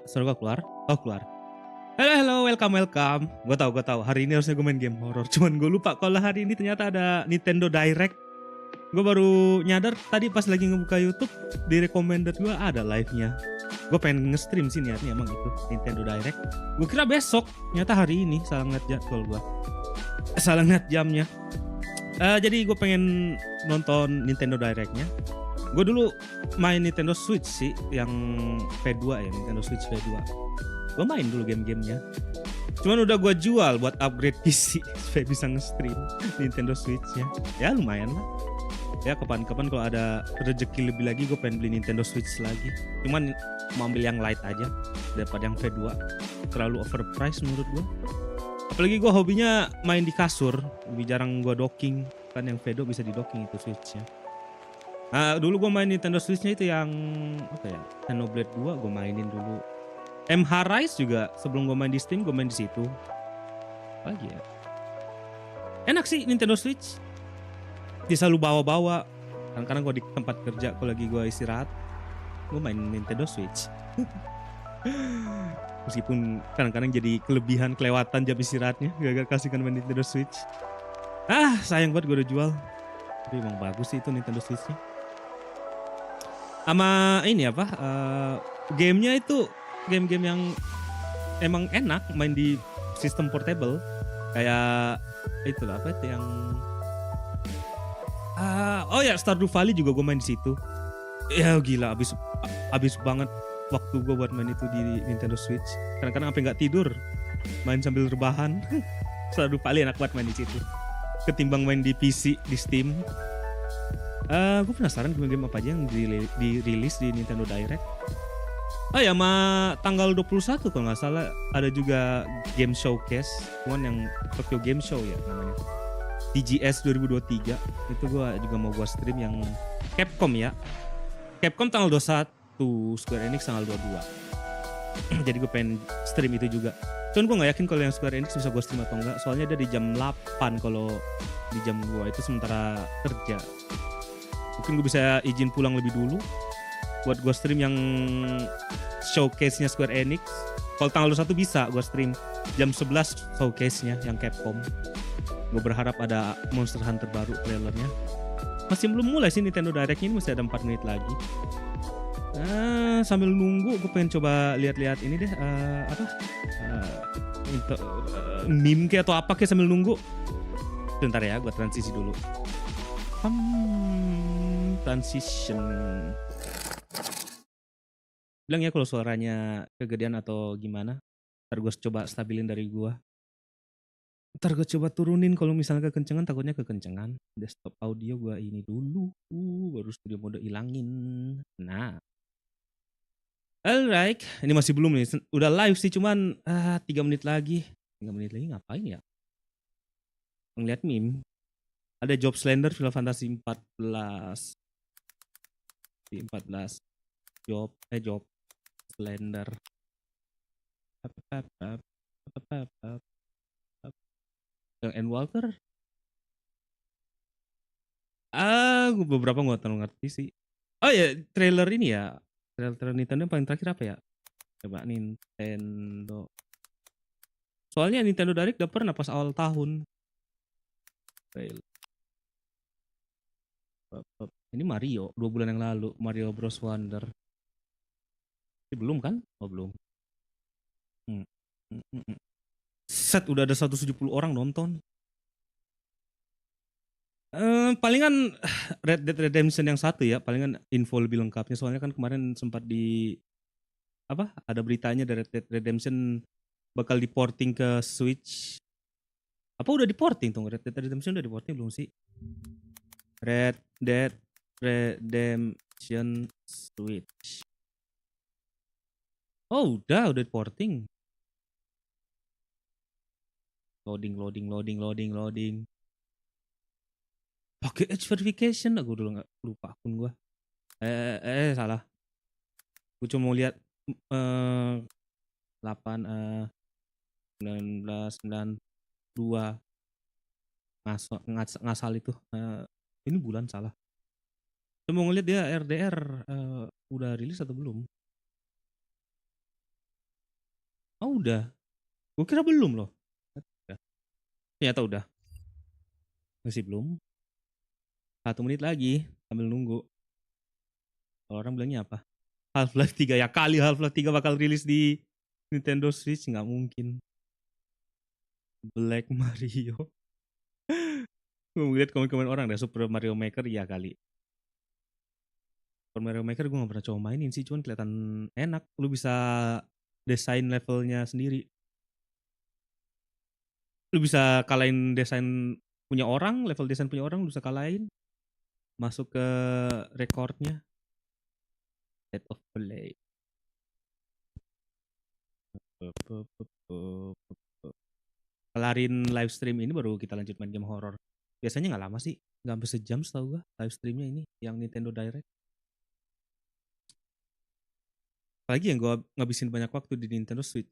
Suara gua keluar. Oh, keluar. Halo, welcome. Gue tahu. Hari ini harusnya gue main game horror. Cuman gue lupa kalau hari ini ternyata ada Nintendo Direct. Gue baru nyadar tadi pas lagi ngebuka YouTube di recommended gue ada live-nya. Gue pengen nge-stream sih niatnya emang itu Nintendo Direct. Gue kira besok, ternyata hari ini. Salah ngeliat jadwal gue. Salah ngeliat jamnya. Jadi gue pengen nonton Nintendo Direct-nya. Gue dulu main Nintendo Switch sih, yang V2 ya, Nintendo Switch V2. Gue main dulu game-gamenya. Cuman udah gue jual buat upgrade PC supaya bisa nge-stream Nintendo Switch-nya. Ya lumayan lah. Ya kapan-kapan kalau ada rezeki lebih lagi gue pengen beli Nintendo Switch lagi. Cuman mau ambil yang light aja daripada yang V2. Terlalu overpriced menurut gue. Apalagi gue hobinya main di kasur. Lebih jarang gue docking. Kan yang V2 bisa di docking itu Switch-nya. Nah, dulu gue main Nintendo Switch-nya itu yang apa ya? Xenoblade 2 gue mainin dulu. MH Rise juga sebelum gue main di Steam gue main di situ. Apa lagi ya? Enak sih Nintendo Switch. Bisa lu bawa-bawa. Kadang-kadang gue di tempat kerja kalau lagi gue istirahat, gue main Nintendo Switch. Meskipun kadang-kadang jadi kelewatan jam istirahatnya gara-gara kasihkan main Nintendo Switch. Sayang banget gue udah jual. Tapi emang bagus sih itu Nintendo Switch-nya. Sama ini apa? Gamenya itu game-game yang emang enak main di sistem portable. Kayak itu lah apa itu yang oh ya Stardew Valley juga gue main di situ. Ya gila abis banget waktu gue buat main itu di Nintendo Switch. Kadang-kadang sampai nggak tidur main sambil rebahan. Stardew Valley enak banget main di situ ketimbang main di PC di Steam. Gue penasaran game-game apa aja yang dirilis di Nintendo Direct. Oh ya, tanggal 21 kalau nggak salah ada juga game showcase, cuman yang Tokyo Game Show ya namanya. TGS 2023 itu gue juga mau stream yang Capcom ya. Capcom tanggal 21, Square Enix tanggal 22. Jadi gue pengen stream itu juga. Cuman gue nggak yakin kalau yang Square Enix bisa gue stream atau enggak, soalnya dia di jam 8 kalau di jam 2 itu sementara kerja. Mungkin gue bisa izin pulang lebih dulu buat gue stream yang showcase-nya Square Enix. Kalau tanggal 21 bisa gue stream jam 11 showcase-nya yang Capcom. Gue berharap ada Monster Hunter baru trailernya. Masih belum mulai sih Nintendo Direct-nya, ini masih ada 4 menit lagi. Sambil nunggu gue pengen coba lihat-lihat ini deh meme kayak atau apa kayak sambil nunggu. Bentar ya, gue transisi dulu. Transition. Bilang ya kalau suaranya kegedean atau gimana. Ntar gue coba stabilin dari gue. Ntar gue coba turunin kalau misalnya kekencengan, takutnya kekencengan. Desktop audio gue ini dulu. Baru studio mode ilangin. Nah. Alright. Ini masih belum nih. Udah live sih cuman 3 menit lagi. 3 menit lagi ngapain ya? Ngeliat meme. Ada Job Slender Final Fantasy 14. Di 14. Job Slender. Yang N Walker. Gue beberapa gak terlalu ngerti sih. Oh ya, trailer ini ya. Trailer Nintendo yang paling terakhir apa ya? Coba Nintendo. Soalnya Nintendo Direct udah pernah pas awal tahun. Trailer. Ini Mario, 2 bulan yang lalu. Mario Bros. Wonder. Ini belum kan? Oh belum. Set udah ada 170 orang nonton. Palingan Red Dead Redemption yang 1 ya, palingan info lebih lengkapnya. Soalnya kan kemarin sempat ada beritanya dari Red Dead Redemption bakal diporting ke Switch. Apa udah diporting tuh? Red Dead Redemption udah diporting belum sih? Red Dead Redemption Switch. Oh udah diporting. Loading. Pakai age verification, aku dulu nggak lupa akun gue. Salah. Gue cuma mau lihat 1992 ngasal itu. Ini bulan salah. Cuma mau ngeliat dia RDR udah rilis atau belum. Oh udah. Gue kira belum loh. Udah. Ternyata udah. Masih belum. 1 menit lagi sambil nunggu. Kalau orang bilangnya apa? Half-Life 3 ya kali Half-Life 3 bakal rilis di Nintendo Switch, nggak mungkin. Black Mario. Gue ngeliat komen-komen orang deh, Super Mario Maker iya kali. Super Mario Maker gue gak pernah coba mainin sih, cuman kelihatan enak. Lu bisa desain levelnya sendiri. Lu bisa kalahin desain punya orang, level desain punya orang lu bisa kalahin. Masuk ke recordnya. State of play. Kelarin live stream ini baru kita lanjut main game horror. Biasanya nggak lama sih, nggak sampai sejam setahu gua live streamnya ini yang Nintendo Direct. Apalagi yang gua ngabisin banyak waktu di Nintendo Switch.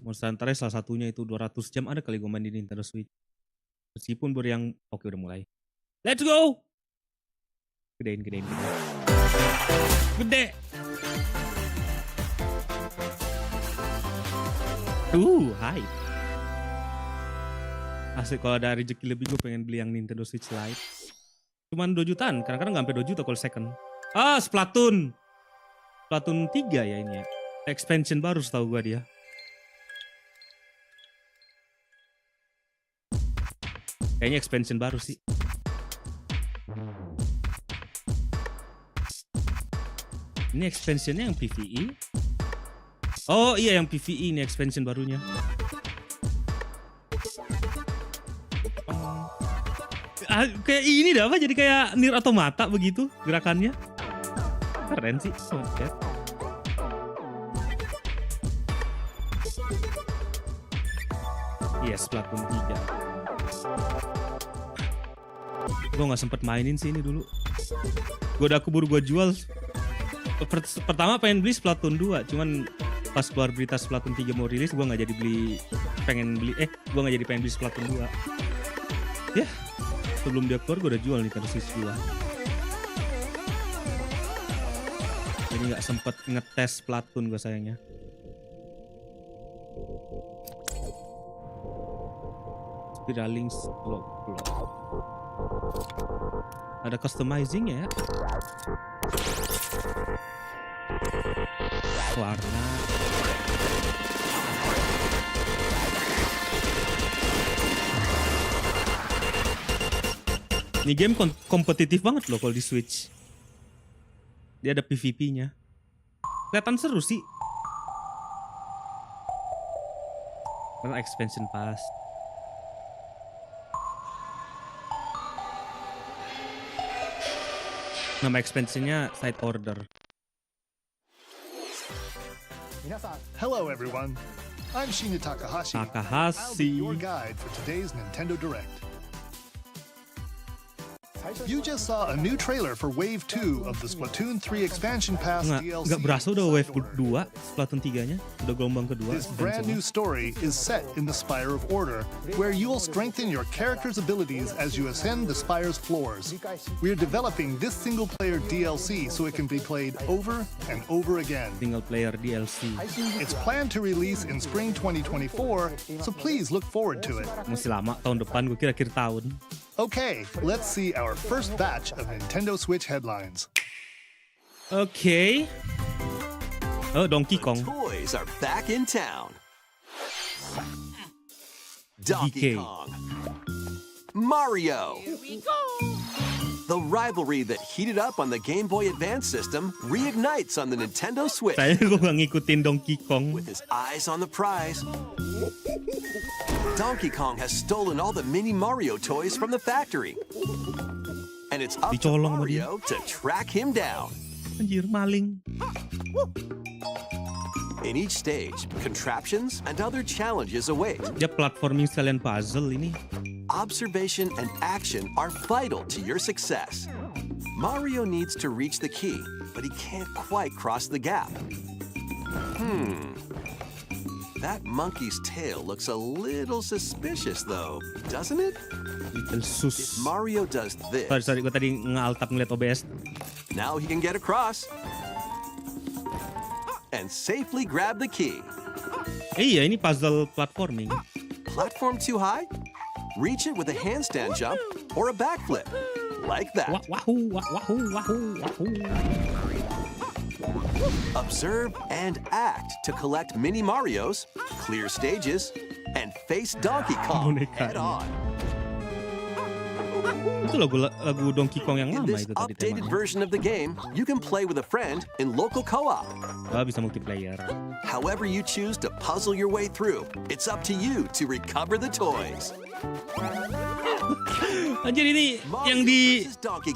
Monster Hunter salah satunya itu 200 jam ada kali gua main di Nintendo Switch. Meskipun baru yang oke udah mulai. Let's go. Gedein. Gede. Hai. Asik kalau ada rezeki lebih gue pengen beli yang Nintendo Switch Lite. Cuman 2 jutaan, kadang-kadang nggak sampai 2 juta kalau second. Splatoon 3 ya ini ya. Expansion baru setahu gue dia. Kayaknya expansion baru sih. Ini expansionnya yang PvE. Oh iya yang PvE ini expansion barunya. Kayak ini dah apa jadi kayak Nier Automata begitu gerakannya. Keren sih. Yes, Splatoon 3. Gue gak sempet mainin sih ini dulu. Gue udah keburu gue jual. Pertama pengen beli Splatoon 2, cuman pas keluar berita Splatoon 3 mau rilis, gue gak jadi beli. Gue gak jadi pengen beli Splatoon 2. Ya, sebelum dia keluar gue udah jual nih Nintendo Switch 2. Jadi gak sempet ngetes Splatoon gue sayangnya. Spiraling slope. Ada customizing ya. Warna. Ini game kompetitif banget loh kalau di Switch. Dia ada PvP-nya. Kelihatan seru sih. Karena expansion pass. Nama expansionnya Side Order. Hello everyone, I'm Shinya Takahashi. I'll be your guide for today's Nintendo Direct. You just saw a new trailer for Wave 2 of the Splatoon 3 Expansion Pass DLC. Nggak berasa udah Wave 2 Splatoon 3-nya, udah gelombang kedua. This brand new story is set in the Spire of Order, where you'll strengthen your character's abilities as you ascend the Spire's floors. We're developing this single-player DLC so it can be played over and over again. Single player DLC. It's planned to release in spring 2024, so please look forward to it. Masih lama, tahun depan, gue kira akhir tahun. Okay, let's see our first batch of Nintendo Switch headlines. Okay. Oh, Donkey Kong. Toys are back in town. Donkey DK. Kong. Mario. Here we go. The rivalry that heated up on the Game Boy Advance system reignites on the Nintendo Switch. Saya gue gak ngikutin Donkey Kong. With his eyes on the prize, Donkey Kong has stolen all the mini Mario toys from the factory. And it's up to Dicolong sama dia. Mario to track him down. Anjir, maling. In each stage, contraptions and other challenges await. Dia platforming sekalian puzzle ini. Observation and action are vital to your success. Mario needs to reach the key, but he can't quite cross the gap. That monkey's tail looks a little suspicious though, doesn't it? Little sus. If Mario does this, Sorry, gue tadi nge-alt tab ngeliat OBS. now he can get across. And and safely grab the key. Iya, ini puzzle platforming. Platform too high? Reach it with a handstand jump or a backflip. Like that. Wahoo, wahoo, wahoo, wahoo. Observe and act to collect mini Marios, clear stages, and face Donkey Kong head on. Itu lagu Donkey Kong yang In lama this itu tadi updated temanya. version of the game, you can play with a friend in local co-op. Bisa multiplayer. However you choose to puzzle your way through, it's up to you to recover the toys. Anjir, ini yang di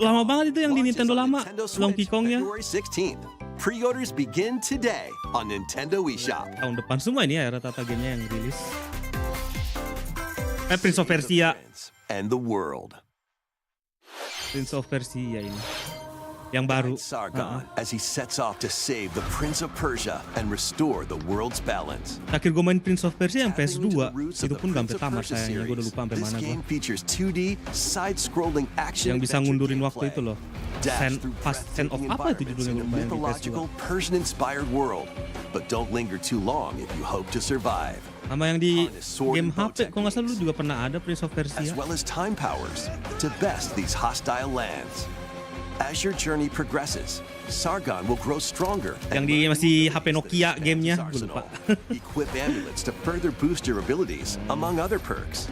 lama banget itu yang di Nintendo lama, Donkey Kongnya. February 16th. Pre-orders begin today on Nintendo eShop. Tahun depan semua ini ya rata-rata gamenya yang rilis. Prince of Persia. And the world. Prince of Persia ini. Yang baru. Sargon as he sets off to save the Prince of Persia and restore the world's balance. Terakhir gue main Prince of Persia yang PS2, Tapping into the roots of itu the pun gak sampai Prince of tamat Persia sayangnya, gue udah series, lupa sampai this mana gue. game features 2D side-scrolling action Yang bisa adventure ngundurin waktu gameplay. itu loh. Dash through Sand of breathtaking apa itu judulnya environments in gue a lupa yang di mythological PS2. Persian-inspired world, but don't linger too long if you hope to survive. Sama yang di Sword game and bow HP, kalau nggak salah dulu juga pernah ada Prince of as Persia. well as time powers to best these hostile lands. As your journey progresses, Sargon will grow stronger. Yang di masih HP Nokia gamenya, gue lupa. Equip amulets to further boost your abilities, among other perks.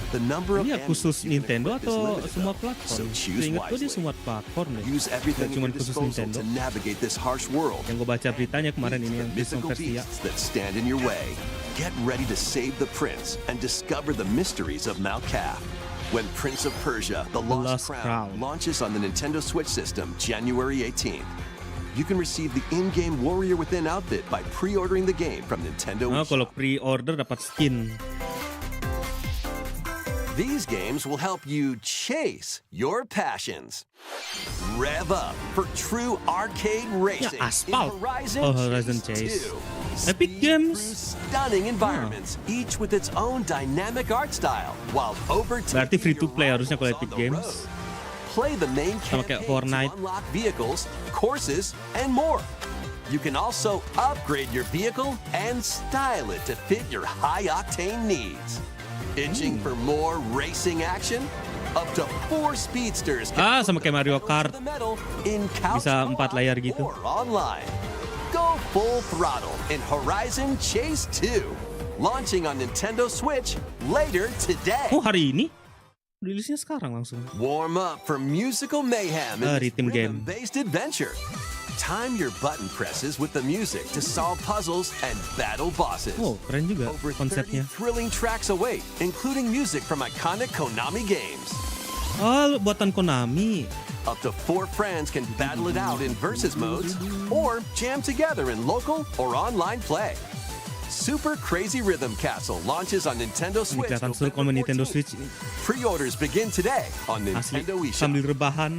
The number of Ini ya khusus amulets you can Nintendo equip is atau limited, semua though, platform? so choose Seingat gue dia wisely. semua platform deh. Use everything Nggak at cuma your khusus disposal Nintendo. to navigate this harsh world. Yang gue baca beritanya kemarin ini yang Prince of Mythical Persia. beasts that stand in your way. Get ready to save the prince and discover the mysteries of Mount Kaf. When Prince of Persia: The Lost Lost Crown Crown launches on the Nintendo Switch system January 18th. You can receive the in-game Warrior Within outfit by pre-ordering the game from Nintendo Nah, eShop. kalau pre-order dapat skin. These games will help you chase your passions. Rev up for true arcade racing Asphalt. in Horizon, Oh, Horizon Chase. 2. Epic Speed Games. through stunning environments, each with its own dynamic art style, while overtaking Berarti free to your play harusnya kalau rivals Epic on the Games. road. Play the main Sama kayak campaign Fortnite. to unlock vehicles, courses, and more. You can also upgrade your vehicle and style it to fit your high-octane needs. Itching for more racing action? Up to 4 speedsters can Sama kayak Mario Kart. the medal in couch Bisa 4 co-op layar gitu. or online. Go full throttle in Horizon Chase 2, launching on Nintendo Switch later today. Oh, hari ini? Rilisnya sekarang langsung. Warm up for musical mayhem in this Rhythm game. rhythm-based adventure. Time your button presses with the music to solve puzzles and battle bosses. Oh, keren juga Over 30 konsepnya. thrilling tracks await, including music from iconic Konami games. Oh, buatan Konami. Up to 4 friends can battle it out in versus modes or jam together in local or online play. Super Crazy Rhythm Castle launches on Nintendo Ini Switch. kelihatan seru kalau main Nintendo November 14th. Switch. Pre-orders begin today on Asli, Nintendo eShop. sambil rebahan.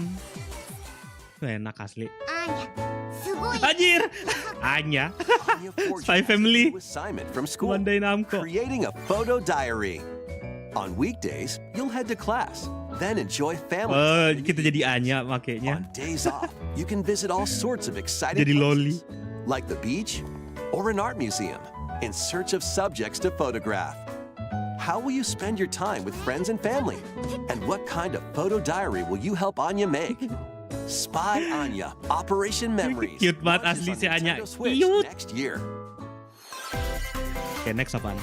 Enak asli. すごい Anjir! Anya. Anya forged Spy Family. a assignment from school. Bandai Namco. Creating a photo diary. On weekdays, you'll head to class, then enjoy family Oh, time. kita jadi Anya makainya. On days off, you can visit all sorts of exciting Jadi loli. places, like the beach or an art museum, in search of subjects to photograph. How will you spend your time with friends and family? And what kind of photo diary will you help Anya make? Spy Anya Operation Memories. Cute banget launches asli on si Anya. Nintendo Switch Cute. next year. Oke, next apaan?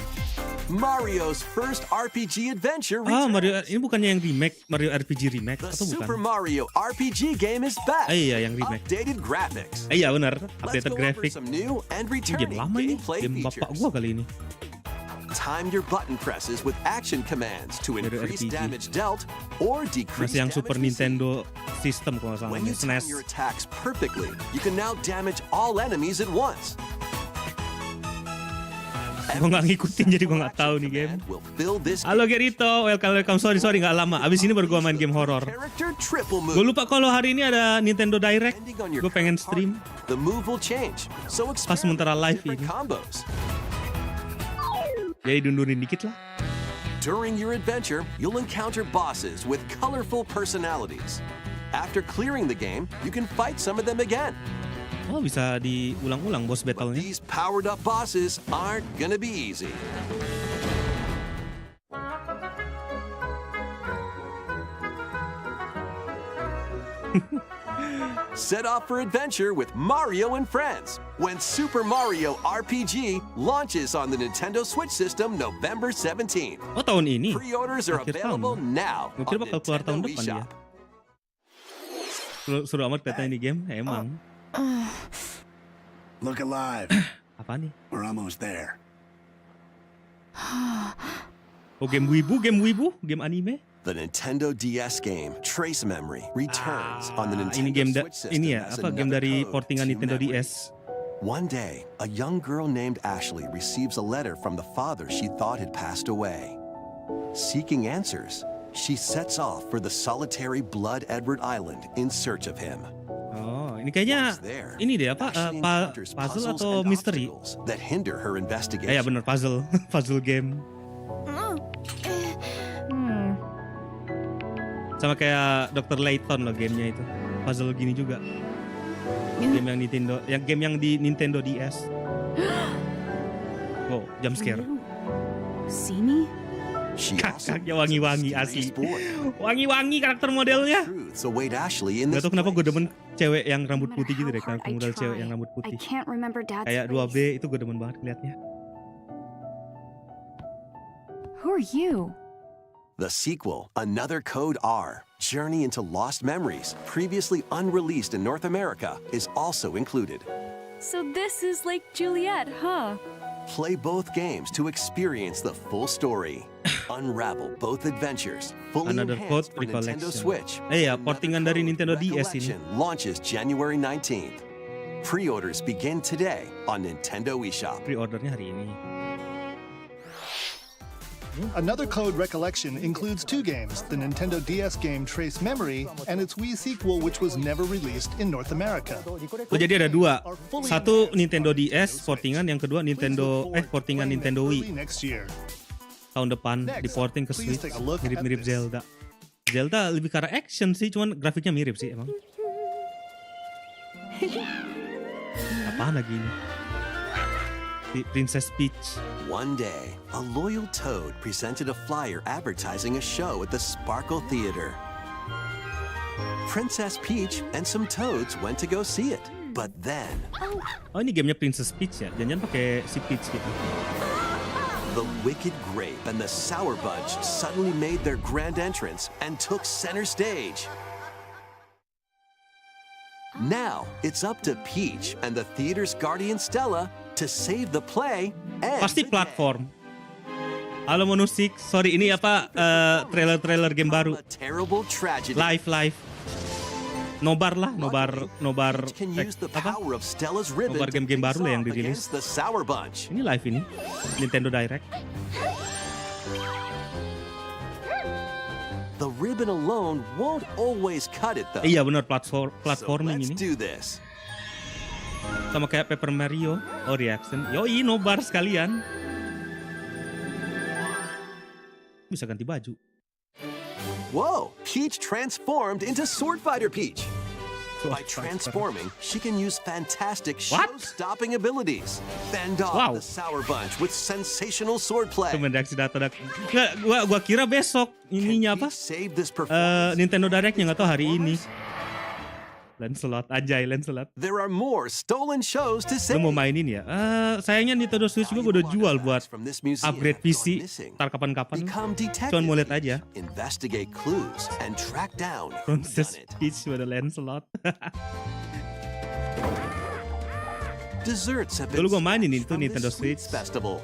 Mario's first RPG adventure Ah, returns. Mario, ini bukannya yang remake, Mario RPG remake The atau Super bukan? Mario RPG game is back. Iya, yang remake. Updated graphics. Iya benar, Let's updated go over graphic. some new and Ini game returning lama ini, gameplay game bapak features. gua kali ini. Time your button presses with action commands to Mario increase RPG. damage dealt or decrease Masih yang damage Super received. Nintendo system kalau nggak salah, When you time SNES. your attacks perfectly, you can now damage all enemies at once. Gua nggak ngikutin jadi gua nggak tahu nih game. Will fill this Halo Gerito, welcome. Sorry nggak lama. Abis ini baru gua main game horor. character triple Gue move. lupa kalau hari ini ada Nintendo Direct. Depending on your Gue pengen current stream. partner, the move will change. So Pas sementara live different ini. combos. Jadi dundurin dikit lah. During your adventure, you'll encounter bosses with colorful personalities. After clearing the game, you can fight some of them again. Oh, bisa diulang-ulang boss But battle-nya. these powered up bosses aren't gonna be easy. Set off for adventure with Mario and Friends when Super Mario RPG launches on the Nintendo Switch system November 17th. Oh, tahun ini. Pre-orders are Akhir available tahun. now Gue kira on bakal keluar tahun Nintendo depan dia. eShop. Seru amat katanya ini game. Emang. Look alive. Apa nih? We're almost there. Oh, game wibu, game anime. The Nintendo DS game Trace Memory returns on the Nintendo Ini game Switch system ini ya, as apa game another dari code portingan to Nintendo memory. DS. One day, a young girl named Ashley receives a letter from the father she thought had passed away. Seeking answers, she sets off for the solitary Blood Edward Island in search of him. Oh, ini kayaknya Once there, ini deh apa Ashley encounters puzzle puzzles atau and misteri? obstacles that hinder her Ya investigation. bener puzzle, puzzle game. Sama kayak Dr. Layton loh gamenya itu. Puzzle gini juga. Game yang di Nintendo DS. Oh, jump scare. See me? She also Kakaknya meets a wangi-wangi mysterious asli. boy. Wangi-wangi karakter modelnya. Truths await Ashley in Gak this tau kenapa gue place. demen cewek yang No rambut matter putih gitu how deh. hard Karakter I model cewek try, yang rambut I putih. can't remember Dad's Kayak face. 2B itu gue demen banget ngeliatnya. Who are you? The sequel, Another Code R, Journey into Lost Memories, previously unreleased in North America, is also included. So this is like Juliet, huh? Play both games to experience the full story. Unravel both adventures, fully Another enhanced Code for Nintendo Recollection. Switch. Ya, Another portingan dari Code Nintendo DS ini. Recollection launches January 19th. Pre-orders begin today on Nintendo eShop. Pre-ordernya hari ini. Another Code Recollection includes two games, the Nintendo DS game Trace Memory and its Wii sequel which was never released in North America. Oh, jadi ada dua. Satu Nintendo DS portingan, yang kedua portingan Nintendo Early Wii. next year. Tahun depan diporting ke Please Switch. take a look at Mirip-mirip this. Zelda. Zelda lebih ke arah action sih, cuman grafiknya mirip sih emang. Apaan lagi ini? Princess Peach. One day, a loyal toad presented a flyer advertising a show at the Sparkle Theater. Princess Peach and some toads went to go see it. But then, Oh, ini gamenya Princess Peach ya? Jangan-jangan pakai si Peach gitu. the Wicked Grape and the Sour Bunch suddenly made their grand entrance and took center stage. Now, it's up to Peach and the theater's guardian Stella to save the play and Pasti the day. platform. Halo Monusik, sorry ini apa trailer game baru. A terrible tragedy. Live. Nobar lah, Nobar Peach can use the apa? power of Stella's ribbon Nobar to game-game face baru lah yang off dirilis. against the Sour Bunch. Ini live ini. Nintendo Direct. The ribbon alone won't always cut it though. Iya benar So platforming let's ini. do this. Sama kayak Paper Mario. Oh, reaction. Yoi, nobar sekalian. Bisa ganti baju. Whoa! Peach transformed into Sword Fighter Peach. By Sword Fighter. transforming, she can use fantastic What? show-stopping abilities. Fend off Wow. the Sour Bunch with sensational swordplay. Cuman reaksi data. Nggak, gua kira besok ininya apa? Peach saved this performance. Nintendo Direct-nya nggak tahu hari ini. Lancelot, anjay Lancelot. There are more stolen shows to Lu save. mau mainin ya? Sayangnya Nintendo Switch gue udah jual buat From this museum upgrade have gone PC. missing. Ntar kapan-kapan. Become detectives. Cuman mau lihat aja. Investigate clues and track down who Princess done it. Peach pada Lancelot. Desserts have been Dulu gua mainin snatched itu from this Nintendo sweets Switch. festival.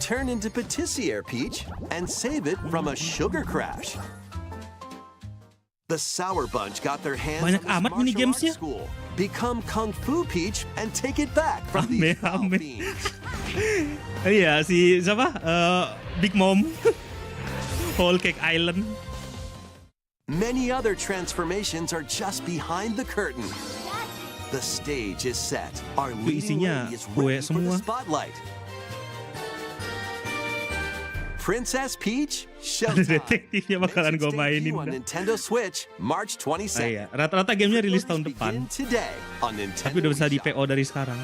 Turn into patissiere Peach and save it from a sugar crash. The Sour Bunch got their hands Banyak on this amat martial minigamesnya. arts school. Become Kung Fu Peach and take it back from these foul Rame-rame. fiends. Iya si siapa? Big Mom. Whole Cake Island. Many other transformations are just behind the curtain. The stage is set. Our leading isinya lady is kue ready for the semua. spotlight. Princess Peach Ada Showtime. detektifnya bakalan gue Makes its mainin. debut on Nintendo Switch March Ah, 22nd. iya. Rata-rata gamenya rilis tahun depan. Begin today on Tapi Nintendo udah bisa di eShop. PO dari sekarang.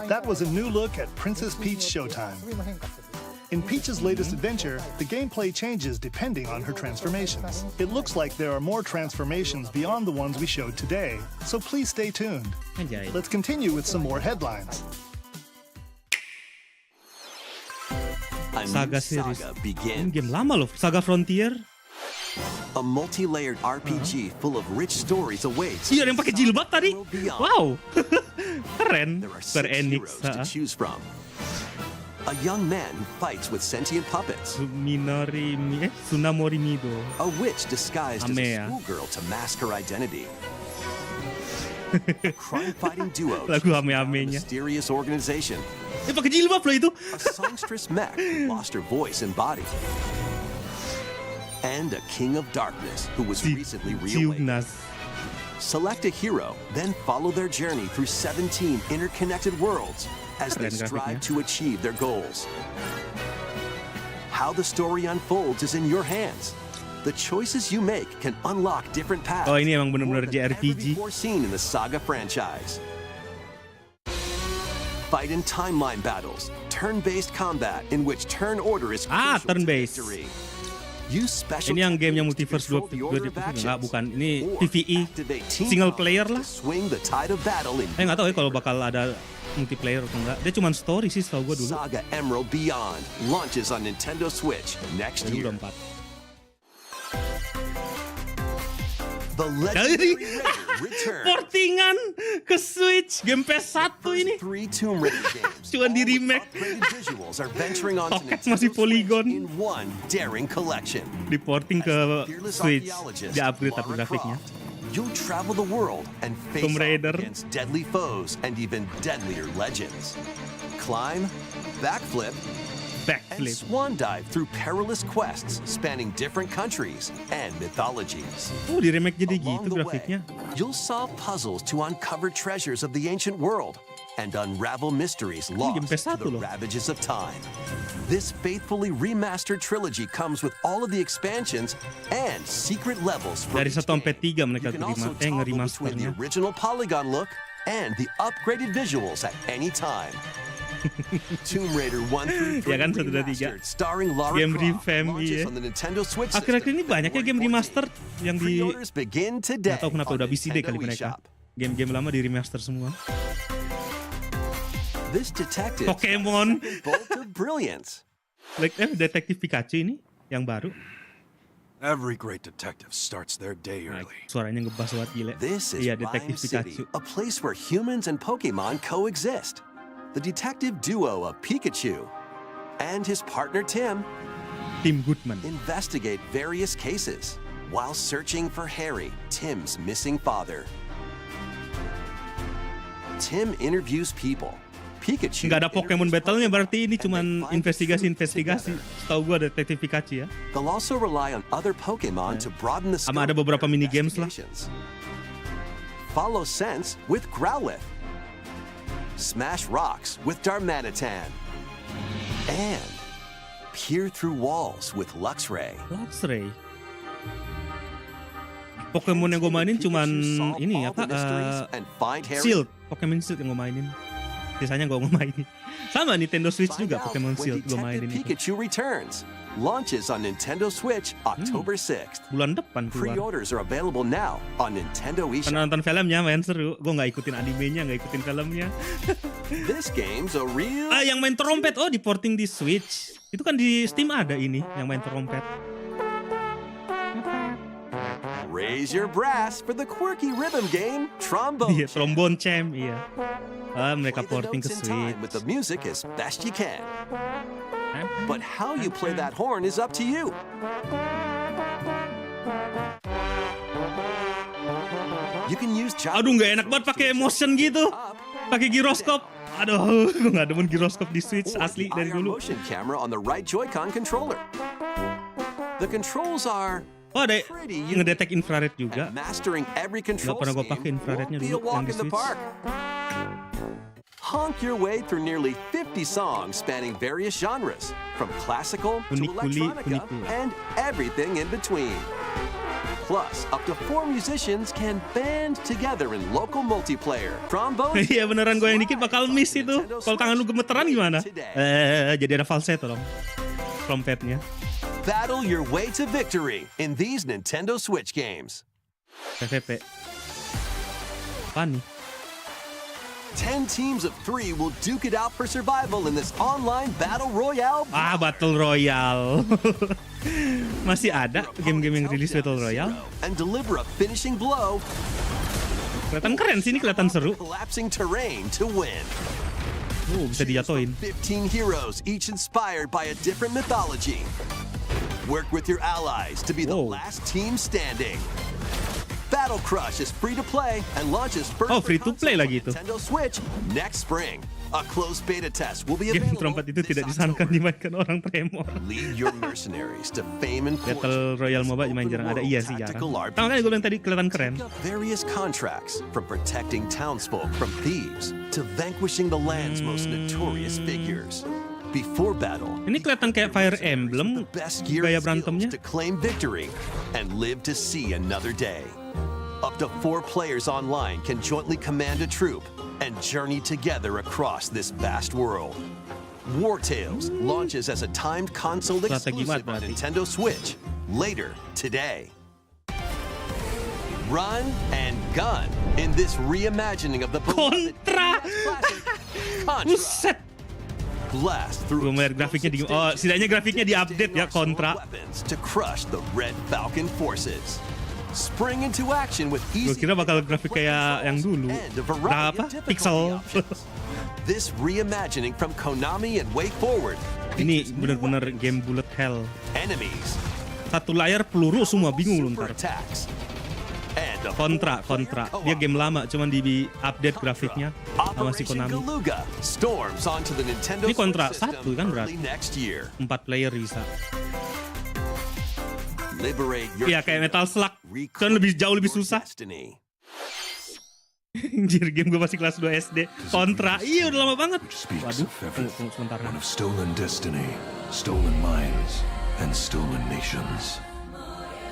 That was a new look at Princess Peach Showtime. In Peach's latest adventure, the gameplay changes depending on her transformations. It looks like there are more transformations beyond the ones we showed today, so please stay tuned. Anjay. Let's continue with some more headlines. A new Saga series. saga Ini begins. game lama loh, Saga Frontier. A multi-layered RPG full of rich stories awaits. Iya, ada yang pakai jilbab tadi. Wow. Keren. There are Square 6 Enix. heroes to choose from. A young man who fights with sentient puppets. Tsunamori Mido. A witch disguised as Amea. a schoolgirl to mask her identity. A crime-fighting duo Lagu chasing down a ame-amenya. mysterious organization. Pakai jilbab loh itu. A songstress mech who lost her voice and body. And a king of darkness who was recently reawakened. Ciumnas. Select a hero, then follow their journey through 17 interconnected worlds as they Keren strive grafiknya. to achieve their goals. How the story unfolds is in your hands. The choices you make can unlock different paths. Oh, ini emang bener-bener more than ever JRPG. before seen in the Saga franchise. Fight in timeline battles, turn-based combat in which turn order is crucial to turn-based. victory. Use special Ini yang gamenya techniques to multiverse control 2 the order of enggak, actions, bukan. Ini or PvE activate team single combat player to lah. swing the tide of battle in Nggak tahu ya kalau bakal ada multiplayer atau enggak. Dia cuma story sih setahu gue dulu. Saga Emerald Beyond launches on Nintendo Switch next year. 2024. The legendary Raider returns. Portingan ke Switch game PS1 ini. First 3 Tomb Raider games, Cuman di all with remake. upgraded visuals, are venturing onto Toket Nintendo masih Switch polygon. in one daring collection. Diporting ke Fearless Switch. archaeologist Di-upgrade tapi Lara grafiknya. Croft, you'll travel the world and face Tomb off Raider. against deadly foes and even deadlier legends. Climb, backflip, and Backflip. swan dive through perilous quests spanning different countries and mythologies. Oh, di remake jadi Along gitu the grafiknya. way, you'll solve puzzles to uncover treasures of the ancient world and unravel mysteries game lost PS1 to the loh. ravages of time. This faithfully remastered trilogy comes with all of the expansions and secret levels for Dari each 1 sampai game. 3 mereka You can also toggle between ngerimasternya. the original polygon look and the upgraded visuals at any time. Tomb Raider 1 through 3 Ya kan, 1, 2, 3. remastered, starring Lara Game Croft, revamp, launches iya. on the Nintendo Switch Akhir-akhir ini system banyak ya game February 14. remaster yang di Pre-orders begin today. nggak tahu kenapa on udah BCD Nintendo kali mereka. eShop. Game-game lama di remaster semua. This detective Pokemon. bolt of brilliance. Detektif Pikachu ini yang baru. Every great detective starts their day Nah, early. suaranya ngebas banget gile. This is Iya, Rhyme Detektif City, Pikachu. a place where humans and Pokemon coexist. The detective duo of Pikachu and his partner Tim Tim Goodman. investigate various cases while searching for Harry, Tim's missing father. Tim interviews people. Pikachu Nggak ada Pokemon interviews battle-nya, berarti ini and cuman they find investigasi-investigasi. truth together. Setahu gua Detektif Pikachu ya. They'll also rely on other Pokemon to broaden the scope Sama ada of beberapa their mini games lah. investigations. Follow Sense with Growlithe. Smash rocks with Darmanitan. And peer through walls with Luxray. Luxray. Pokemon yang gue mainin cuman Pikachu solve ini all apa the mysteries and find Harry. Shield, Pokemon Shield yang gue mainin. Sisanya gue mainin. Sama Nintendo Switch Find juga out Pokemon when Shield gue Detective mainin itu. Pikachu returns. Launches on Nintendo Switch October 6th. Bulan depan keluar. Pre-orders are available now on Nintendo eShop. Karena nonton filmnya main seru. Gue nggak ikutin animenya, nggak ikutin filmnya. This game's a real Yang main trompet, oh di porting di Switch. Itu kan di Steam ada ini yang main trompet. Raise your brass for the quirky rhythm game, Trombone. Iya, trombone champ, iya. Mereka Play the porting ke notes in time Switch. with the music as best you can. But how you play that horn is up to you. You can use Aduh, nggak enak banget pakai motion gitu. Pakai gyroskop. Aduh, gue nggak demen gyroskop di Switch asli dari IR dulu. motion camera on the right Joy-Con controller. The controls are Oh, ada pretty unique. ngedetek infrared juga. And mastering every control pernah gua scheme pakai infrarednya won't be a dulu walk yang di in the Switch. park. Honk your way through nearly 50 songs spanning various genres, from classical to Unik-ulik, electronica unik-ulik. and everything in between. Plus, up to 4 musicians can band together in local multiplayer. Trombone. Iya beneran gue yang dikit bakal miss itu. Kalau tangan lu gemeteran gimana? Jadi ada falsetto dong. Trompetnya. Battle your way to victory in these Nintendo Switch games. PVP. Apa nih? 10 teams of 3 will duke it out for survival in this online battle royale. Battle Royale. Masih ada game-game yang rilis Battle Royale. And deliver a finishing blow. Kelihatan keren sih, ini kelihatan seru. Collapsing terrain to win. Bisa dijatuhin. 15 heroes, each inspired by a different mythology. Work with your allies to be the Whoa. last team standing. Battle Crush is free to play and launches first Oh, free to play for lagi itu. Nintendo Switch next spring. A closed beta test will be Game available trompet itu this tidak disarankan October. dimainkan orang tremor. Lead your mercenaries to fame and fortune. Battle Royale MOBA main jarang ada. Iya sih jarang. Tactical Sama kan gue bilang tadi kelihatan keren. Take up various contracts, from protecting townsfolk from thieves to vanquishing the land's most notorious figures. Before battle, Ini kelihatan kayak Fire Emblem, the best gear gaya and skills berantemnya. to claim victory and live to see another day. Up to 4 players online can jointly command a troop and journey together across this vast world. War Tales launches as a timed console Strategi exclusive on berarti. Nintendo Switch later today. Run and gun in this reimagining of the beloved Kontra. classic Contra. Buset. Blast through Gue melihat grafiknya di setidaknya grafiknya diupdate ya, Kontra. weapons to crush the Red Falcon forces. Spring into action with easy. Gue kira bakal grafik kayak yang dulu. and a variety Berapa? of Pixel. difficulty options. This reimagining from Konami and Way Forward. Ini features new bener-bener game bullet hell. enemies, Satu layar peluru semua, bingung lu super ntar. attacks, and a Kontra. four-player Dia co-op. game lama, cuman di update grafiknya sama si Operation Konami. Galuga storms onto the Nintendo Ini Kontra Switch system 1 kan early berarti. next year. 4 player bisa. Liberate your Iya kayak Metal Slug, reclaim kan jauh lebih your susah. destiny. Anjir, game gue masih kelas 2 SD. Kontra, iya udah lama banget. Speaks Waduh, of everything. tunggu sebentar. One of stolen destiny, stolen minds, and stolen nations.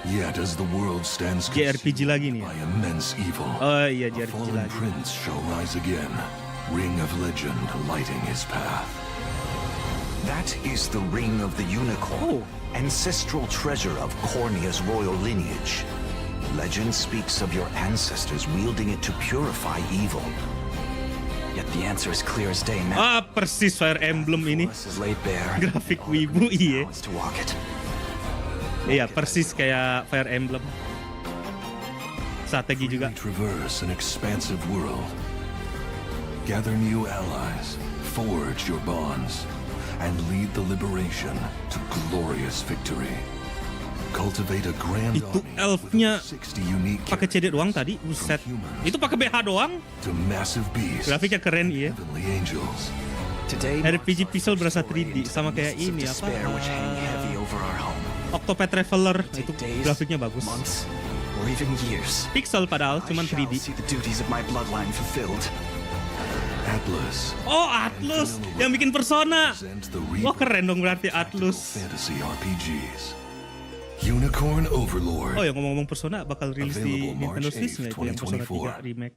Yet as the world stands JRPG consumed lagi nih ya. by immense evil, Oh iya, a JRPG fallen lagi. prince shall rise again, ring of legend lighting his path. That is the Ring of the Unicorn, ancestral treasure of Cornea's royal lineage. Legend speaks of your ancestors wielding it to purify evil. Yet the answer is clear as day now. Persis Fire Emblem ini. Forest is laid bare. Grafik wibu, iya. Now is to walk it. Iya, persis kayak Fire Emblem. Strategi juga. Traverse an expansive world. Gather new allies, forge your bonds, and lead the liberation to glorious victory. Cultivate a grand Itu army elfnya with 60 unique pakai CD doang tadi, buset. Itu pakai BH doang. to massive beasts, Grafiknya keren, iya. heavenly angels. Today RPG pixel berasa 3D sama kayak ini apa? despair which hang heavy over our home. Octopath Traveler itu Days, grafiknya bagus. months, or even years. Pixel padahal I cuman shall 3D. see the duties of my bloodline fulfilled. Atlas Oh, Atlus yang bikin Persona. presents the Wah, keren dong berarti Atlus. fantasy RPGs. Unicorn Overlord. Oh ya, ngomong-ngomong Persona bakal rilis di Available Nintendo March Switch 8th, nggak itu yang Persona 3 2024. remake?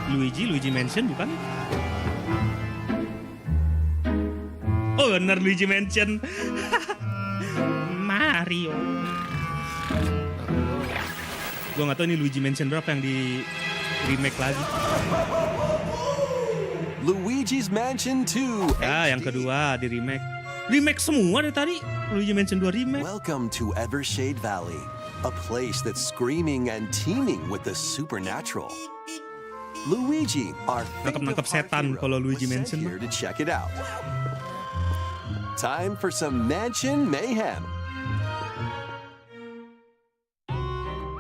Luigi Mansion bukan? Oh bener, Luigi Mansion. Mario. Gua nggak tahu ini Luigi Mansion berapa yang di remake lagi. Luigi's Mansion 2. Ya, yang kedua di remake. Remake semua deh tadi. Luigi Mansion 2 remake. Welcome to Evershade Valley, a place that's screaming and teeming with the supernatural. Luigi, our Nangkep setan kalau Luigi was sent Mansion. here to check it out. Time for some mansion mayhem.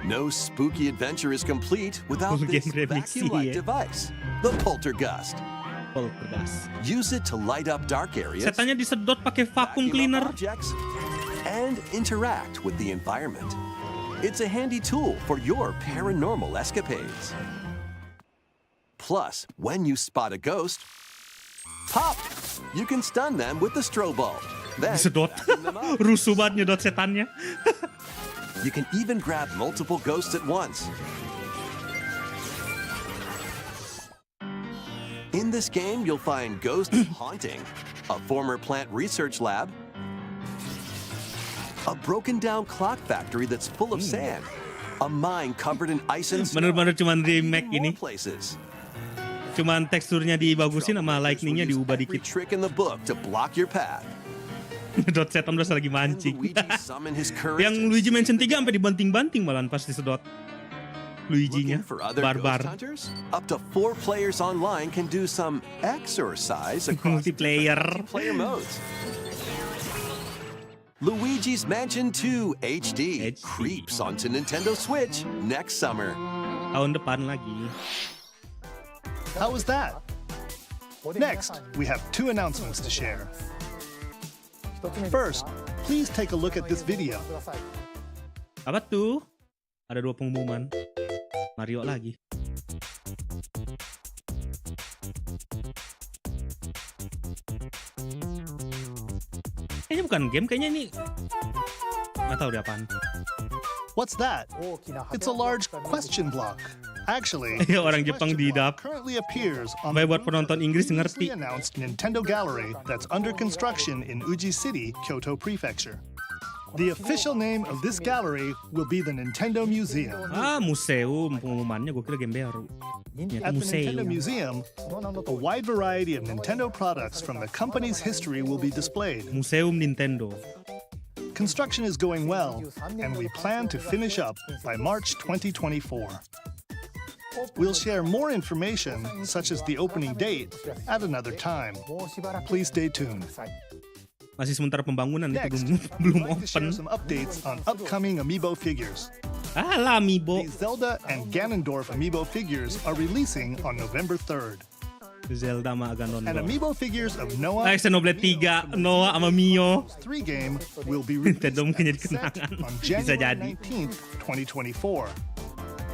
No spooky adventure is complete without Full this game remix, vacuum-like iya. device, the poltergust. Poltergeist. Use it to light up dark areas, Setannya disedot pakai vacuum vacuum cleaner. up objects, and interact with the environment. It's a handy tool for your paranormal escapades. Plus, when you spot a ghost, pop! You can stun them with the strobe bulb. Then, Disedot. fasten them up. Rusuh banget nyedot setannya. You can even grab multiple ghosts at once. In this game, you'll find ghosts haunting, a former plant research lab, a broken down clock factory that's full of sand, a mine covered in ice and snow, Bener-bener cuman remake and more ini. places. Cuman teksturnya dibagusin sama lightningnya diubah Every dikit. trick in the book to block your path. Nyedot setan udah lagi And mancing. Luigi summon his courage. Yang Luigi Mansion 3 sampai dibanting-banting malahan pas disedot. Luiginya Looking for other barbar. ghost hunters? Up to 4 players online can do some exercise across Multiplayer. multiplayer modes. Luigi's Mansion 2 HD creeps onto Nintendo Switch next summer. Tahun depan lagi. How was that? Next, we have 2 announcements to share. First, please take a look at this video. Apa tuh? Ada 2 pengumuman. Mario lagi. Kayaknya bukan game, kayaknya ini nggak tahu deh apaan. What's that? It's a large question block. Actually, Orang this Jepang question didap. block currently appears on Supaya the buat penonton Inggris previously ngerti. announced Nintendo Gallery that's under construction in Uji City, Kyoto Prefecture. The official name of this gallery will be the Nintendo Museum. Ah, museum pengumumannya, gue kira game baru. Ternyata At the Nintendo museum. Museum, a wide variety of Nintendo products from the company's history will be displayed. Museum Nintendo. Construction is going well, and we plan to finish up by March 2024. We'll share more information, such as the opening date, at another time. Please stay tuned. Masih sementara pembangunan itu Next, belum I'd like to share open. some updates on upcoming Amiibo figures. Alah, Amiibo. The Zelda and Ganondorf Amiibo figures are releasing on November 3rd. Zelda sama And Ganondorf. Amiibo figures of Noah Xenoblade 3, Noah sama Mio. 3 game will be released Nintendo mungkin jadi as a set kenangan. on Bisa January jadi. 19th, 2024.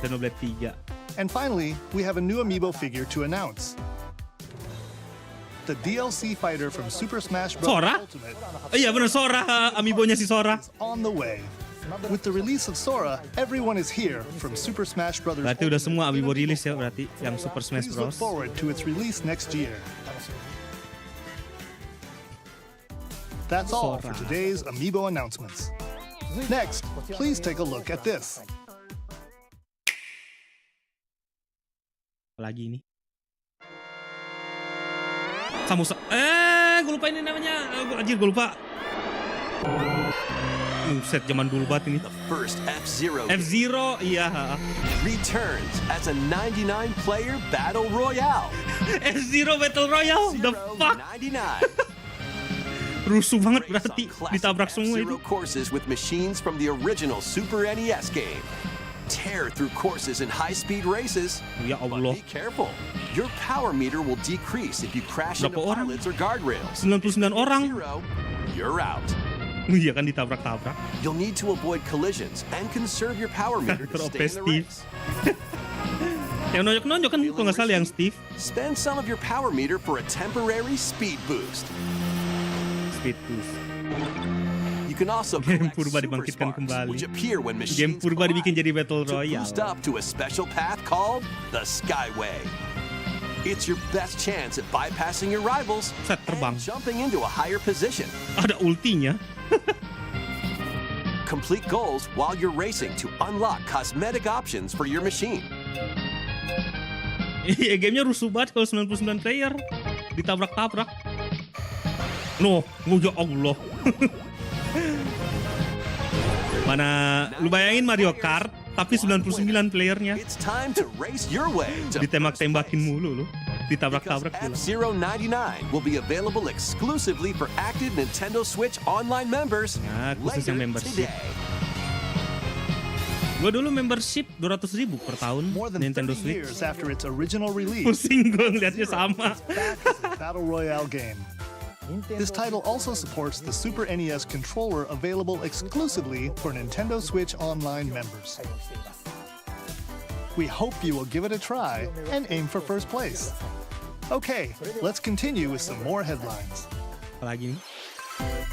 Xenoblade 3. And finally, we have a new Amiibo figure to announce. The DLC fighter from Super Smash Bros. Sora? Ultimate Iya bener, Sora. Amiibonya si Sora. is on the way. With the release of Sora, everyone is here from Super Smash Bros. Berarti udah semua Amiibo rilis ya, berarti yang Super Smash Please look Bros. forward to its release next year. That's all for Sora. today's Amiibo announcements. Next, please take a look at this. Lagi ini. Samusa. Gue lupa ini namanya. Gue lupa. Set zaman dulu banget ini. The first F-Zero F-Zero, iya. returns as a 99-player battle royale. F-Zero Battle Royale, the fuck? 99. Rusuh banget Race berarti, on classic ditabrak semua itu. F-Zero courses with machines from the original Super NES game. Tear through courses in high-speed races. Ya But Allah, be careful. Your power meter will decrease if you crash into Berapa orang? pilots or guardrails. 99 orang. Zero, you're out. Iya kan ditabrak-tabrak. You'll need to avoid collisions and conserve your power meter to stay in the Steve. race. Yang nonjok-nonjok kan kalau nggak salah yang Steve. Spend some of your power meter for a temporary speed boost. Speed boost. You can also Game collect purba super dibangkitkan sparks, kembali. which appear when Game machines purba collide dibikin jadi Battle to Royale. boost up to a special path called the Skyway. It's your best chance at bypassing your rivals Set terbang. and jumping into a higher position. Ada ultinya. Complete goals while you're racing to unlock cosmetic options for your machine. Iya, gamenya rusuh banget kalau 99 player. Ditabrak-tabrak. No, ya Allah. Mana, lu bayangin Mario Kart, tapi 99 playernya. It's time to race your way to Ditembak-tembakin first place. mulu lu. Ditabrak-tabrak Because pula. F-Zero 99 will be available exclusively for active Nintendo Switch Online members Nah, khusus yang later membership. today. Gue dulu membership 200.000 per tahun More than Nintendo 30 Switch. years after its original release, Pusing gue ngeliatnya sama. back as a battle royale game. This title also supports the Super NES controller available exclusively for Nintendo Switch Online members. We hope you will give it a try and aim for first place. Okay, let's continue with some more headlines. Apalagi nih?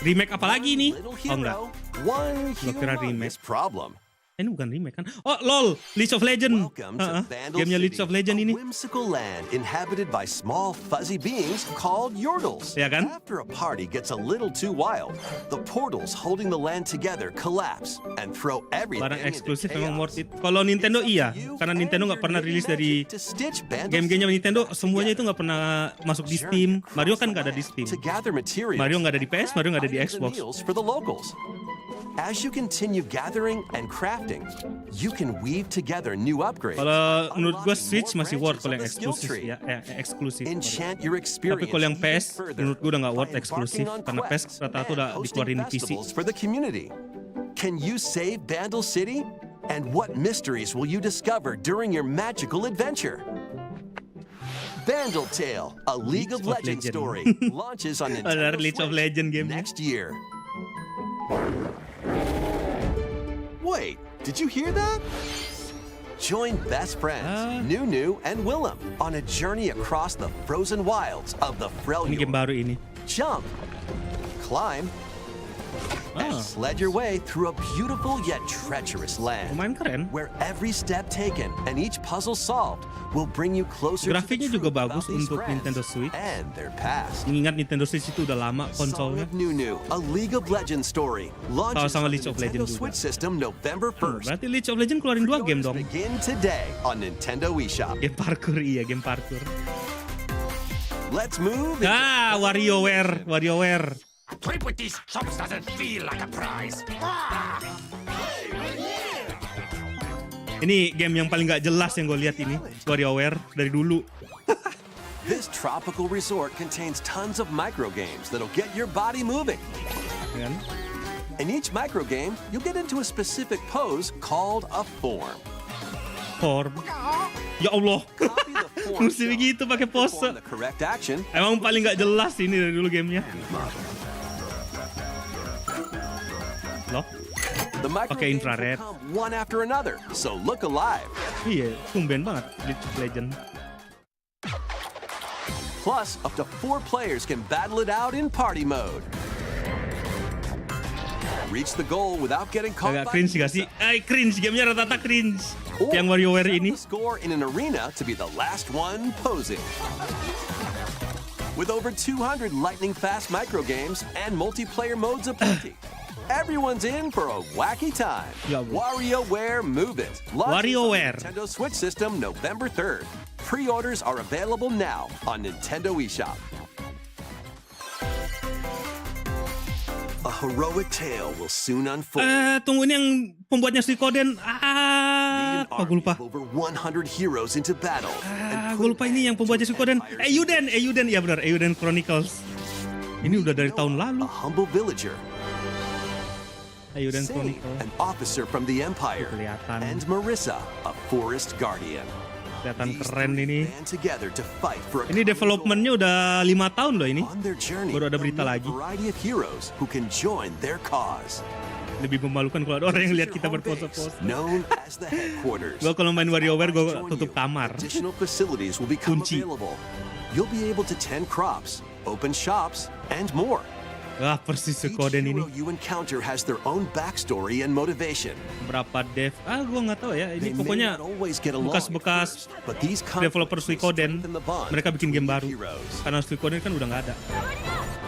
Remake apa lagi nih? Little Oh enggak. hero, one Gua kira remake. humongous problem. Ini bukan remake kan? Oh LOL, League of Legends. Welcome to Vandal Gamenya City, League of Legends a ini. whimsical land inhabited by small fuzzy beings called Yordles. Ya kan? After a party gets a little too wild, the portals holding the land together collapse and throw everything Barang into eksklusif chaos. memang worth it. Kalau Nintendo iya, karena Nintendo nggak pernah rilis dari To stitch Vandal game-gamenya City Nintendo, semuanya itu nggak pernah masuk di Steam. Mario kan nggak ada di Steam. to gather materials, Mario nggak ada di PS, Mario nggak ada di items and Xbox. meals for the locals. As you continue gathering and crafting, you can weave together new upgrades. Kalau menurut gue unlocking Switch more masih worth branches kalau of yang the skill eksklusif tree. ya, eksklusif. Enchant your experience. Tapi kalau yang even PS, further menurut gue udah nggak worth by eksklusif embarking on karena PS quests rata-rata and udah hosting dikeluarin di PC. festivals for the community. Can you save Vandal City? And what mysteries will you discover during your magical adventure? Vandal Tale, a League of Legends Legend. story, launches on Ada Nintendo League of Switch Legends gamenya. next year. Wait, did you hear that? Join best friends, Nunu and Willem, on a journey across the frozen wilds of the Ini game Freljord. baru ini. Jump, climb, and sled your way through a beautiful yet treacherous land, Lumayan keren. where every step taken and each puzzle solved will bring you closer Grafiknya to the juga truth bagus about these untuk friends Nintendo Switch. and their past. Ingat Nintendo Switch itu udah lama Song konsolnya. of Nunu, a League of Legends story, launches sama on the League of Nintendo Legends juga. Switch system November 1st. Berarti League of Legends keluarin 2 game dong. Begin today on Nintendo eShop. Game parkour, iya game parkour. Let's move. into WarioWare. Trip with these shops doesn't feel like a prize. Ini game yang paling gak jelas yang gue lihat ini, WarioWare dari dulu. This tropical resort contains tons of micro games that'll get your body moving. Kan? In each micro game, you'll get into a specific pose called a form. Form. Ya Allah. Copy the form Mesti shell, begitu pakai pose. perform the correct action. Emang paling gak jelas ini dari dulu gamenya. Loh? The micro Pakai games will infrared. come one after another, so look alive. Iya, tumben banget League of Legends. Plus, up to 4 players can battle it out in party mode. Reach the goal without getting caught Agak by cringe gak sih? Cringe, gamenya rata-rata cringe. Yang WarioWare set ini. the score in an arena to be the last one posing. With over 200 lightning-fast micro games and multiplayer modes aplenty, everyone's in for a wacky time. Ya Allah. WarioWare Move It. Launches WarioWare. on Nintendo Switch system November 3rd. Pre-orders are available now on Nintendo eShop. A heroic tale will soon unfold. Tunggu ini yang pembuatnya Suikoden. Lead an Apa gue army lupa. of over 100 heroes into battle. and Gue put lupa ini yang pembuatnya Suikoden. Eiyuden, ya benar, Eiyuden Chronicles. Ini udah dari tahun lalu. a humble villager, Eiyuden Sing, Chronicles. an officer from the Empire, Kelihatan. and Marissa, a forest guardian. Kelihatan These keren three ini. band together to fight for a Ini common developmentnya udah 5 tahun loh ini. goal. On their journey, Baru ada they'll berita meet lagi. a variety of heroes who can join their cause. Lebih memalukan kalau ada orang yang This is lihat your kita home berpose-pose. base, known as the headquarters. Gue kalau main WarioWare gue Join tutup you. kamar. Additional facilities will become Kunci. available. You'll be able to tend crops, open shops, and more. Wah, persis Each Suikoden ini. hero you encounter has their own backstory and motivation. Berapa dev? Gue nggak tahu ya. They Ini may pokoknya not always get along bekas-bekas at first, but these developer conflicts Suikoden, strengthen the bond mereka bikin game baru. between heroes. Karena Suikoden kan udah nggak ada.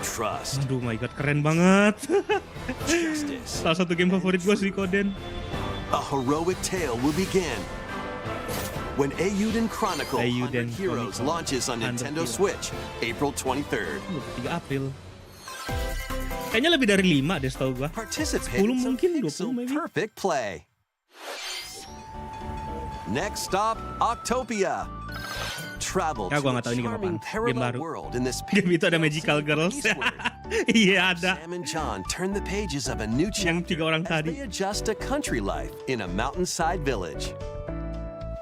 Trust, Aduh my god, keren banget. justice, Salah satu game favorit gue Suikoden. a heroic tale will begin when Eiyuden Chronicle Eiyuden 100 Heroes Chronicle launches on 100 Nintendo Heroes. Switch, April 23rd. 3 April. Kayaknya lebih dari 5 deh setahu gue. Participate 10 in some mungkin, 20 pixel maybe. perfect play. Next stop, Octopia. Travel Ya, to gua a nggak tahu ini game charming apaan. Game parallel baru. world in this Game itu ada paradise Magical Girls. eastward. Iya ada. Sam and John turn the pages of a new Yang chapter 3 orang as tadi. they adjust to country life in a mountainside village.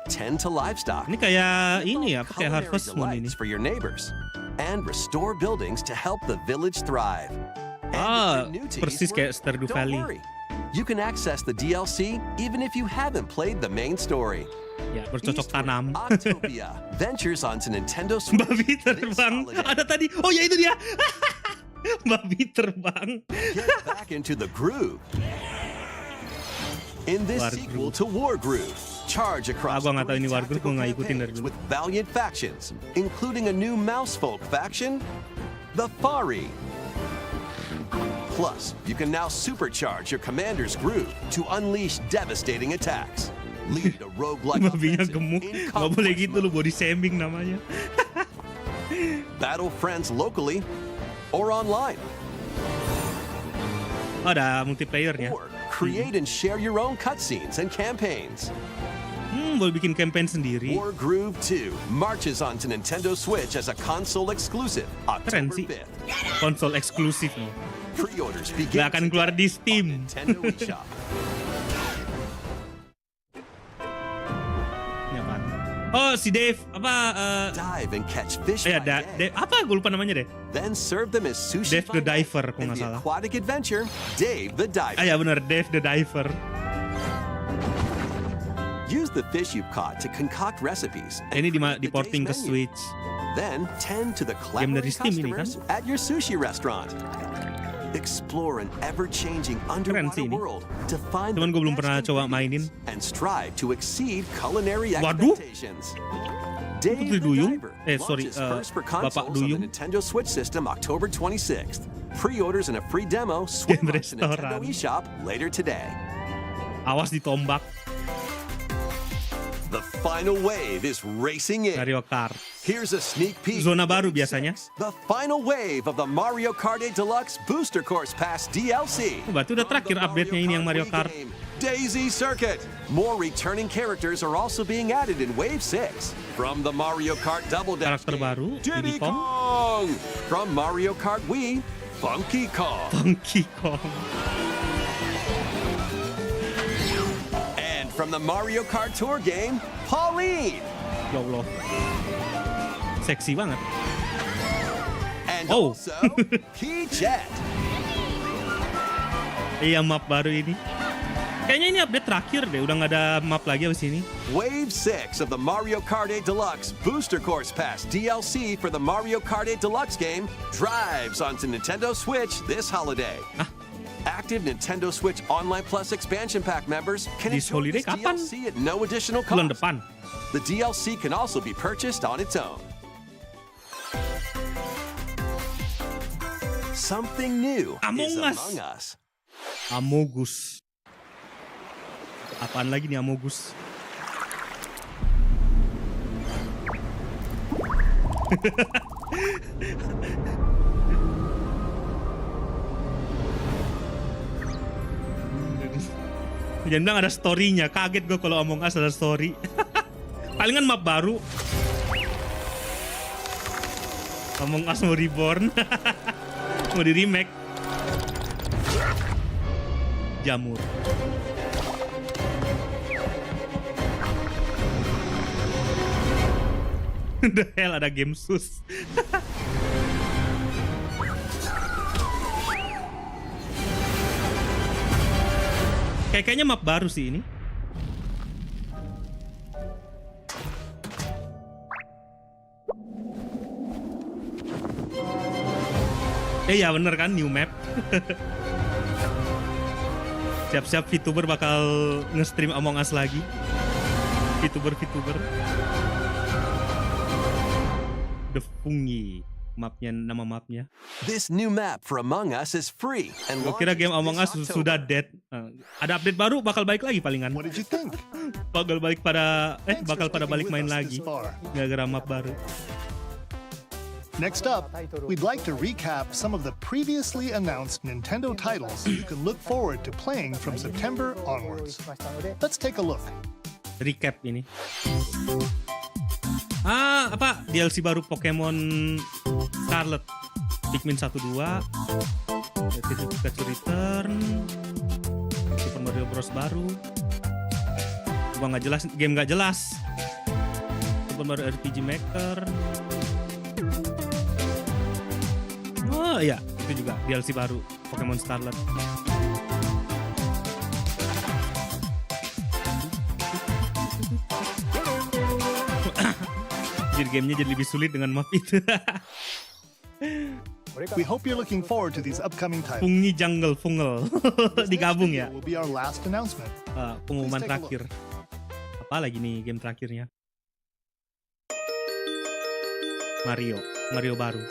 Tend to livestock. Ini kayak ini ya, kayak culinary Harvest Moon ini. delights for your neighbors, and restore buildings to help the village thrive. And if you're new to persis kayak Eastward, Stardew don't Valley. worry. You can access the DLC even if you haven't played the main story. Ya, bercocok Eastward, tanam. Octopia ventures onto Nintendo Switch Babi this terbang. holiday. Ada tadi. Oh ya itu dia. Babi terbang. Get back into the groove. In this War sequel Groove. to War Groove, charge across Gua nggak tahu ini three War Groove, gua tactical nggak ikutin dari campaigns dulu. with valiant factions, including a new mousefolk faction, the Fari. Plus, you can now supercharge your commander's groove to unleash devastating attacks. Lead a roguelike Babinya offensive gemuk. in Gak boleh conquest gitu lu, mode. body shaming namanya. Battle friends locally or online. Oh, ada multiplayernya. Or create and share your own cutscenes and campaigns. Boleh bikin campaign sendiri. War Groove 2 marches onto Nintendo Switch as a console exclusive Keren October sih. 5th. Konsol eksklusif nih. Pre-orders begin Gak akan keluar di on Steam. Nintendo eShop. Ini apaan? Oh, si Dave. Apa? Dive and catch fish Ya, by day. Dave. Apa? Gue lupa namanya deh. Then serve them as sushi Dave the by night. Diver, kalau In nggak the salah. aquatic adventure, Dave the Diver. Ah ya bener, Dave the Diver. Use the fish you've caught to concoct recipes. and Ini create the di-porting ke day's menu. Switch. Then tend to the Game dari clever Steam ini, kan? customers at your sushi restaurant. Explore an ever-changing underwater sih ini. world to find Cuman the gue belum best pernah coba ingredients mainin. and strive to exceed culinary Waduh. expectations. Putri Dave the Duyung? Diver Sorry, launches first for Bapak consoles on Duyung. the Nintendo Switch system October 26th. Pre-orders and a free demo swing Game onto Nintendo restoran. eShop later today. Awas ditombak. The final wave is racing in. Mario Kart. Here's a sneak peek. Zona baru Wave biasanya. 6, the final wave of the Mario Kart 8 Deluxe Booster Course Pass DLC. Oh, berarti udah terakhir From the update-nya ini yang Mario Wii Kart. game, Daisy Circuit. More returning characters are also being added in Wave 6. From the Mario Kart Double Dash Karakter game, baru, Diddy Diddy Kong. Kong. From Mario Kart Wii, Funky Kong. Donkey Kong. And from the Mario Kart Tour game, Pauline. Ya Allah. Seksi banget. And Oh. also, Key Jet. Iya, map baru ini. Kayaknya ini update terakhir deh. Udah nggak ada map lagi abis ini. Wave 6 of the Mario Kart 8 Deluxe Booster Course Pass DLC for the Mario Kart 8 Deluxe game drives onto Nintendo Switch this holiday. Active Nintendo Switch Online Plus expansion pack members can This enjoy holiday this kapan? DLC at no additional Bulan cost. depan. The DLC can also be purchased on its own. Something new Among is Us. among us. Amogus. Apaan lagi nih Amogus? Jangan bilang ada story-nya. Kaget gue kalau Among Us ada story. Palingan map baru. Among Us mau reborn. Mau di remake. Jamur. The hell, ada game sus. Kayaknya map baru sih ini. Iya bener kan, new map. Siap-siap VTuber bakal nge-stream Among Us lagi. VTuber. The Fungi. Nama mapnya. This new map for Among Us is free and Gue kira game launches Among Us this sudah October. dead. Ada update baru, bakal balik lagi palingan. What did you think? Bakal balik pada Thanks for bakal pada sticking balik with main us lagi. this far. Gara-gara map baru. Next up, we'd like to recap some of the previously announced Nintendo titles you can look forward to playing from September onwards. Let's take a look. Recap ini. Apa DLC baru Pokemon Scarlet, Pikmin 1 2, Pikachu Return, Super Mario Bros baru. Gua nggak jelas, game nggak jelas. Super Mario RPG Maker, Oh iya, itu juga DLC baru Pokemon Scarlet. Jadi gamenya jadi lebih sulit dengan map itu. We hope you're looking forward to these upcoming titles. Fungi Jungle Fungal. Digabung ya. Will be our last announcement. Pengumuman Please take a terakhir. Apa lagi nih game terakhirnya? Mario baru.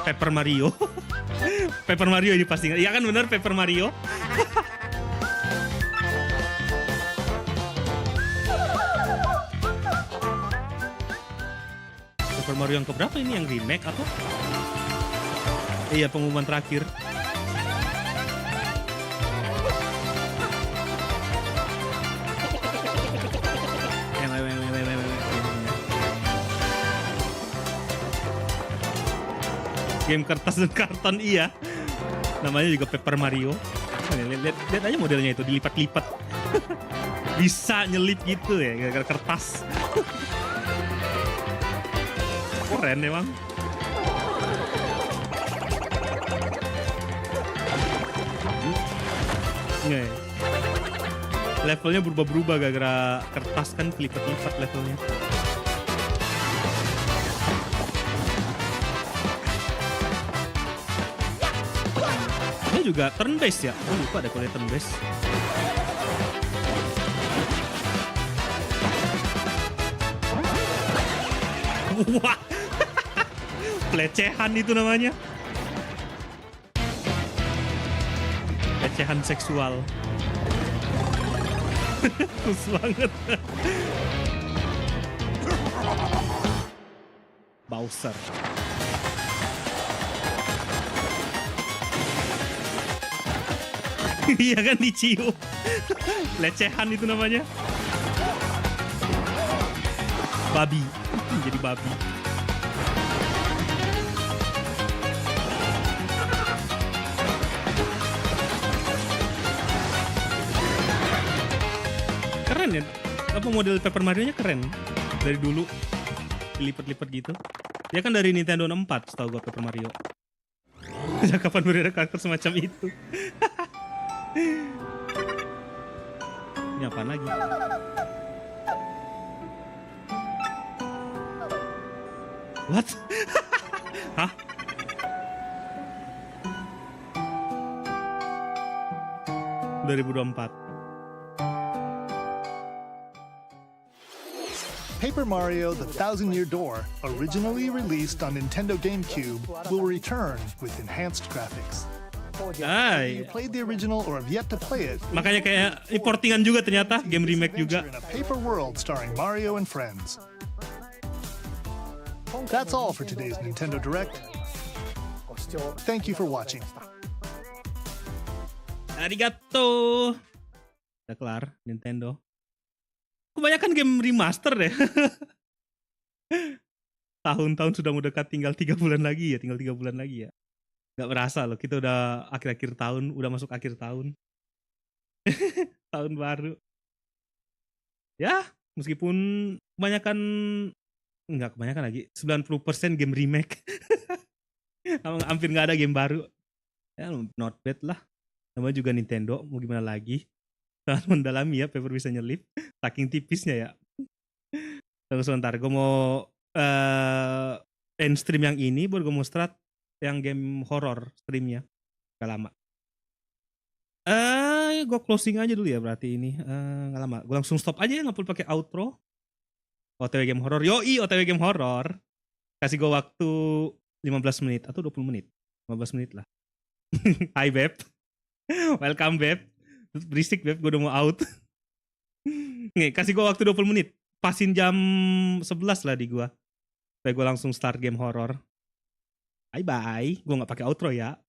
Paper Mario. Paper Mario ini pasti. Iya kan bener Paper Mario. Paper Mario yang keberapa ini, yang remake atau? Iya, pengumuman terakhir. Game kertas dan karton, iya. Namanya juga Paper Mario. Lihat aja modelnya itu, dilipat-lipat. Bisa nyelip gitu ya, gara-gara kertas. Keren emang. Nggak. Levelnya berubah-berubah gara-gara kertas kan, kelipat-lipat levelnya. Ini juga turn based ya? Oh lupa deh kalau turn based. Wah, pelecehan itu namanya. Pelecehan seksual. Kus banget. Bowser. Iya kan, dicium. Pelecehan itu namanya. Babi. Jadi babi. Keren ya. Apa model Paper Mario-nya keren. Dari dulu dilipat-lipat gitu. Dia kan dari Nintendo 64 setahu gua Paper Mario. Sejak kapan baru ada karakter semacam itu? Ini apaan lagi? What? Hah? ...2024. Paper Mario: The Thousand-Year Door, originally released on Nintendo GameCube, will return with enhanced graphics. Ay, You played the original or have yet to play it? makanya kayak ini portingan juga ternyata, game remake juga. In a paper world starring Mario and friends. That's all for today's Nintendo Direct. Thank you for watching. Arigato. Udah kelar Nintendo. Kebanyakan game remaster deh. Tahun-tahun sudah mendekat, tinggal 3 bulan lagi ya. Gak berasa loh, kita udah akhir-akhir tahun, udah masuk akhir tahun. Tahun baru. Ya, meskipun nggak kebanyakan lagi, 90% game remake. Hampir nggak ada game baru. Ya, not bad lah. Namanya juga Nintendo, mau gimana lagi. Sangat mendalami ya, paper bisa nyelip. Saking tipisnya ya. Tunggu sebentar, gue mau end stream yang ini, baru gue mau start yang game horror streamnya. Gak lama. Gue closing aja dulu ya berarti ini. Gak lama. Gue langsung stop aja ya, nggak perlu pakai outro. OTW game horror. Yoi, OTW game horror. Kasih gue waktu 15 menit atau 20 menit. 15 menit lah. Hai Beb. Welcome Beb. Berisik Beb, gue udah mau out. Nih, kasih gue waktu 20 menit. Pasin jam 11 lah di gue. Supaya gue langsung start game horror. Bye bye. Gue gak pakai outro ya.